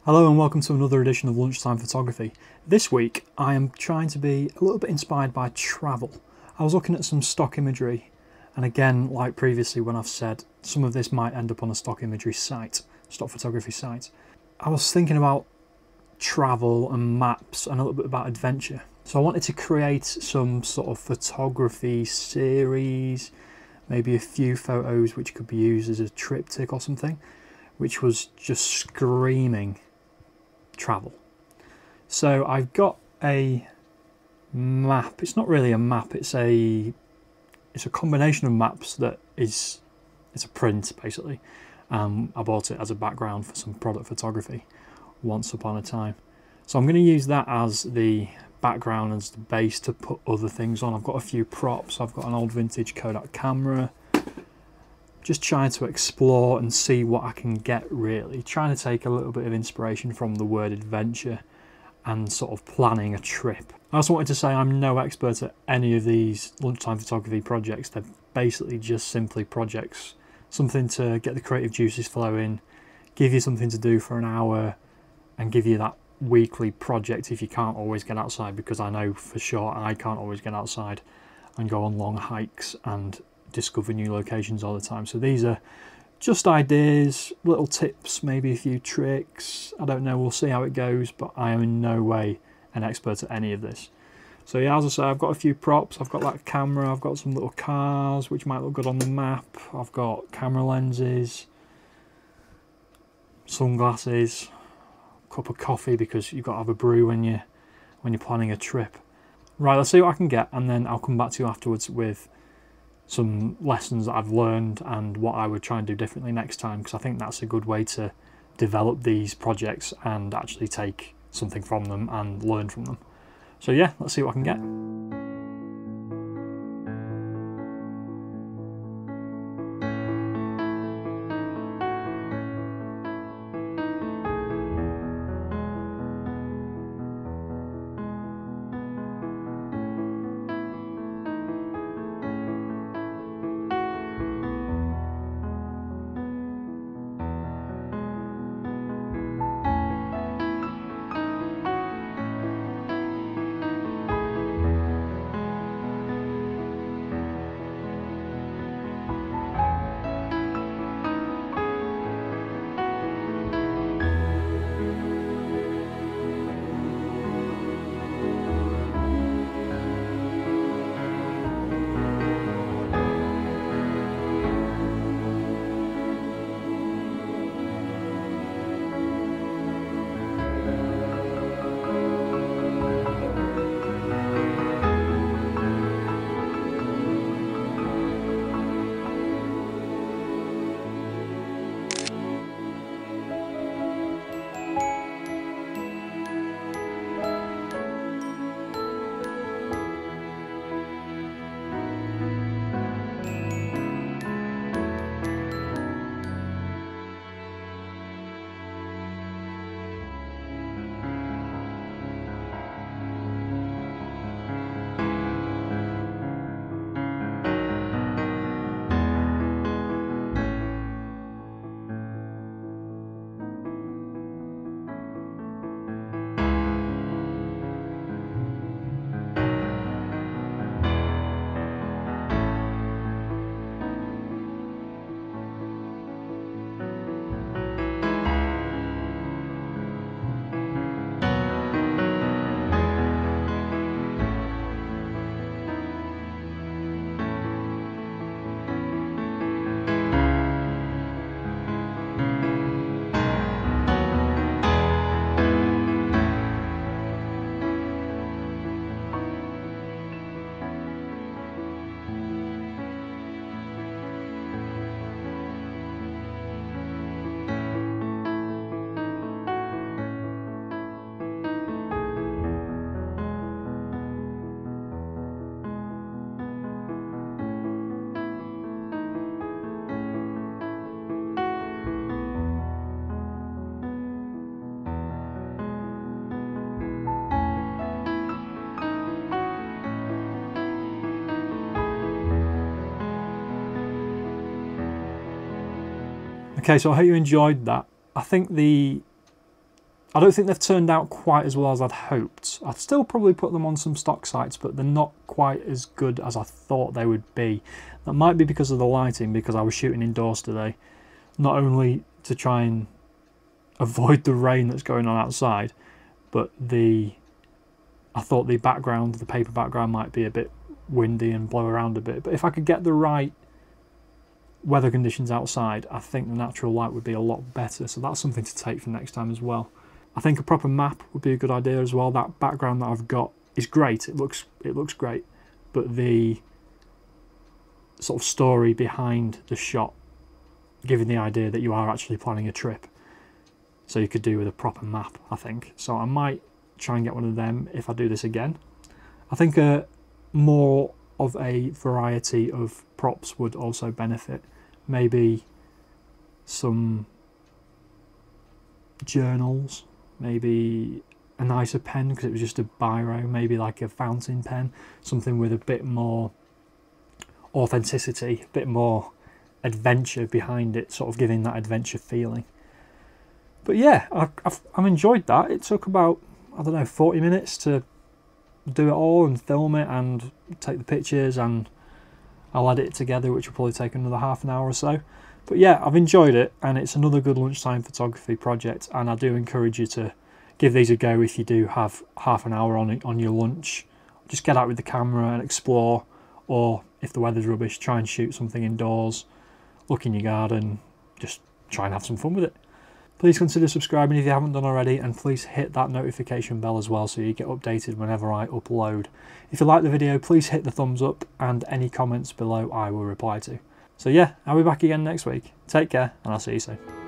Hello and welcome to another edition of Lunchtime Photography. This week I am trying to be a little bit inspired by travel. I was looking at some stock imagery, and again, like previously when I've said, some of this might end up on a stock imagery site, stock photography site. I was thinking about travel and maps and a little bit about adventure. So I wanted to create some sort of photography series, maybe a few photos which could be used as a triptych or something, which was just screaming travel. So I've got a map. It's not really a map, it's a combination of maps that it's a print basically. I bought it as a background for some product photography once upon a time. So I'm going to use that as the background, as the base to put other things on. I've got a few props. I've got an old vintage Kodak camera. Just trying to explore and see what I can get, really. Trying to take a little bit of inspiration from the word adventure and sort of planning a trip. I also wanted to say I'm no expert at any of these lunchtime photography projects. They're basically just simply projects. Something to get the creative juices flowing, give you something to do for an hour, and give you that weekly project if you can't always get outside, because I know for sure I can't always get outside and go on long hikes and discover new locations all the time. So these are just ideas, little tips, maybe a few tricks. I don't know, we'll see how it goes, but I am in no way an expert at any of this. So yeah, as I say, I've got a few props. I've got that camera, I've got some little cars which might look good on the map. I've got camera lenses, sunglasses, a cup of coffee, because you've got to have a brew when you're planning a trip. Right, let's see what I can get, and then I'll come back to you afterwards with some lessons that I've learned and what I would try and do differently next time, because I think that's a good way to develop these projects and actually take something from them and learn from them. So yeah, let's see what I can get. Okay, so I hope you enjoyed that. I think the I don't think they've turned out quite as well as I'd hoped. I'd still probably put them on some stock sites, but they're not quite as good as I thought they would be. That might be because of the lighting, because I was shooting indoors today. Not only to try and avoid the rain that's going on outside, but I thought the background, the paper background, might be a bit windy and blow around a bit. But if I could get the right weather conditions outside, I think the natural light would be a lot better. So that's something to take for next time as well. I think a proper map would be a good idea as well. That background that I've got is great. It looks great, but the sort of story behind the shot, giving the idea that you are actually planning a trip. So you could do with a proper map, I think. So I might try and get one of them if I do this again. I think more of a variety of props would also benefit. Maybe some journals, maybe a nicer pen because it was just a biro, maybe like a fountain pen, something with a bit more authenticity, a bit more adventure behind it, sort of giving that adventure feeling. But yeah, I've enjoyed that. It took about, I don't know, 40 minutes to do it all and film it and take the pictures, and I'll edit it together, which will probably take another half an hour or so. But yeah, I've enjoyed it, and it's another good lunchtime photography project, and I do encourage you to give these a go if you do have half an hour on your lunch. Just get out with the camera and explore, or if the weather's rubbish, try and shoot something indoors, look in your garden, just try and have some fun with it. Please consider subscribing if you haven't done already, and please hit that notification bell as well so you get updated whenever I upload. If you like the video, please hit the thumbs up, and any comments below I will reply to. So yeah, I'll be back again next week. Take care, and I'll see you soon.